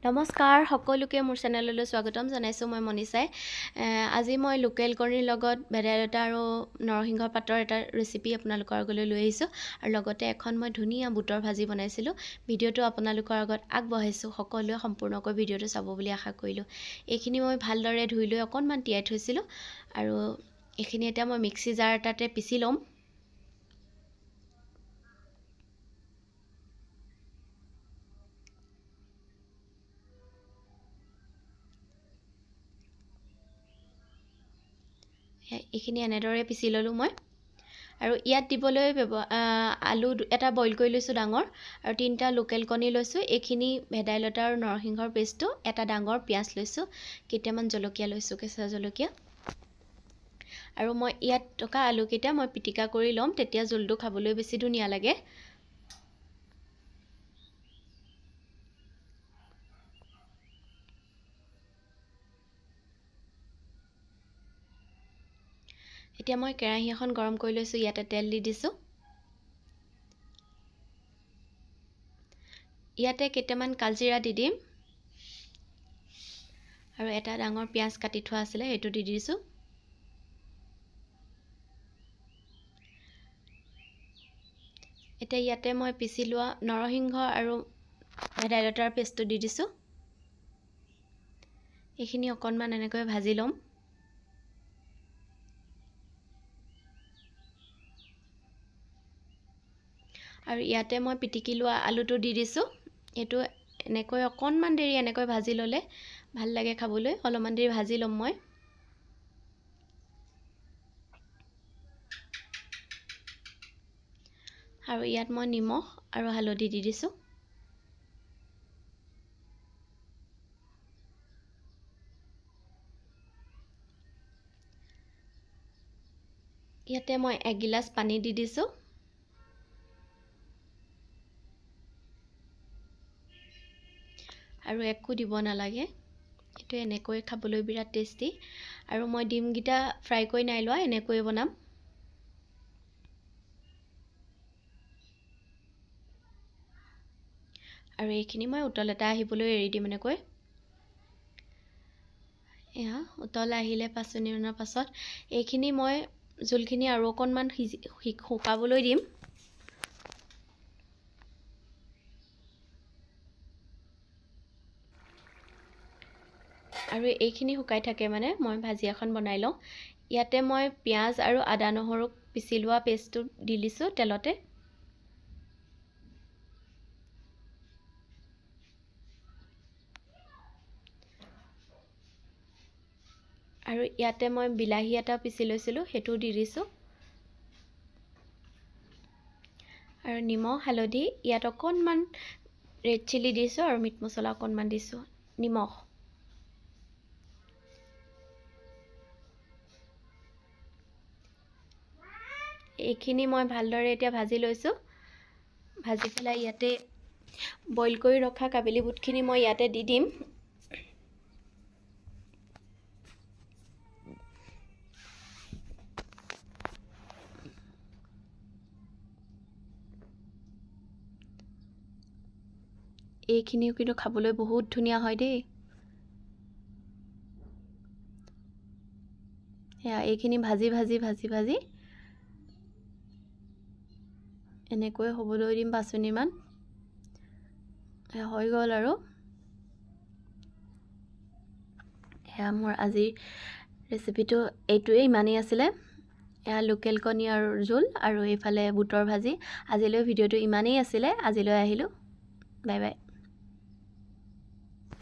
নমস্কাৰ সকলোকে মোৰ চেনেললৈ স্বাগতম জনাইছোঁ মই মনিষাই আজি মই লোকেল কণীৰ লগত ভেদাইলতা আৰু নৰসিংহ পাতৰ এটা ৰেচিপি আপোনালোকৰ আগলৈ লৈ আহিছোঁ আৰু লগতে এখন মই ধুনীয়া বুটৰ ভাজি বনাইছিলোঁ ভিডিঅ'টো আপোনালোকৰ আগত আগবঢ়াইছোঁ সকলোৱে সম্পূৰ্ণকৈ ভিডিঅ'টো চাব বুলি আশা কৰিলোঁ এইখিনি মই ভালদৰে ধুই লৈ অকণমান তিয়াই থৈছিলোঁ আৰু এইখিনি এতিয়া মই মিক্সি জাৰ এটাতে পিচি ল'ম এইখিনি এনেদৰে পিচি ল'লোঁ মই আৰু ইয়াত দিবলৈ আলু এটা বইল কৰি লৈছোঁ ডাঙৰ আৰু 3টা লোকেল কণী লৈছোঁ এইখিনি ভেদাইলতা আৰু নৰসিংহৰ পেষ্টটো এটা ডাঙৰ পিঁয়াজ লৈছোঁ কেইটামান জলকীয়া লৈছোঁ কেঁচা জলকীয়া আৰু মই ইয়াত থকা আলুকেইটা মই পিটিকা কৰি ল'ম তেতিয়া জোলটো খাবলৈ বেছি ধুনীয়া লাগে এতিয়া মই কেৰাহী এখন গৰম কৰি লৈছোঁ ইয়াতে তেল দি দিছোঁ ইয়াতে কেইটামান কালজিৰা দি দিম আৰু এটা ডাঙৰ পিঁয়াজ কাটি থোৱা আছিলে সেইটো দি দিছোঁ এতিয়া ইয়াতে মই পিচি লোৱা নৰসিংহ আৰু ভেদাইলতাৰ পেষ্টটো দি দিছোঁ এইখিনি অকণমান এনেকৈ ভাজি ল'ম আৰু ইয়াতে মই পিটিকি লোৱা আলুটো দি দিছোঁ এইটো এনেকৈ অকণমান দেৰি এনেকৈ ভাজি ল'লে ভাল লাগে খাবলৈ অলপমান দেৰি ভাজি ল'ম মই আৰু ইয়াত মই নিমখ আৰু হালধি দি দিছোঁ ইয়াতে মই 1 গিলাচ পানী দি দিছোঁ আৰু একো দিব নালাগে এইটো এনেকৈ খাবলৈ বিৰাট টেষ্টি আৰু মই ডিমকেইটা ফ্ৰাই কৰি নাই লোৱা এনেকৈ বনাম আৰু এইখিনি মই উতল এটা আহিবলৈ এৰি দিম এনেকৈ এয়া উতল আহিলে 5 মিনিটৰ পাছত এইখিনি মই জোলখিনি আৰু অকণমান শুকাবলৈ দিম আৰু এইখিনি শুকাই থাকে মানে মই ভাজি এখন বনাই লওঁ ইয়াতে মই পিঁয়াজ আৰু আদা নহৰু পিচি লোৱা পেষ্টটো দি দিছোঁ তেলতে আৰু ইয়াতে মই বিলাহী এটা পিচি লৈছিলোঁ সেইটো দি দিছোঁ আৰু নিমখ হালধি ইয়াত অকণমান ৰেড চিলি দিছোঁ আৰু মিট মছলা অকণমান দিছোঁ নিমখ এইখিনি মই ভালদৰে এতিয়া ভাজি লৈছোঁ ভাজি পেলাই ইয়াতে বইল কৰি ৰখা কাবেলি বুটখিনি মই ইয়াতে দি দিম এইখিনিও কিন্তু খাবলৈ বহুত ধুনীয়া হয় দেই এইখিনি ভাজি এনেকৈ হ'বলৈ দিম 5 মিনিটমান হৈ গ'ল আৰু মোৰ আজিৰ ৰেচিপিটো এইটোৱেই ইমানেই আছিলে লোকেল কণী আৰু জোল আৰু এইফালে বুটৰ ভাজি আজিলৈ ভিডিঅ'টো ইমানেই আছিলে আজিলৈ আহিলোঁ বাই বাই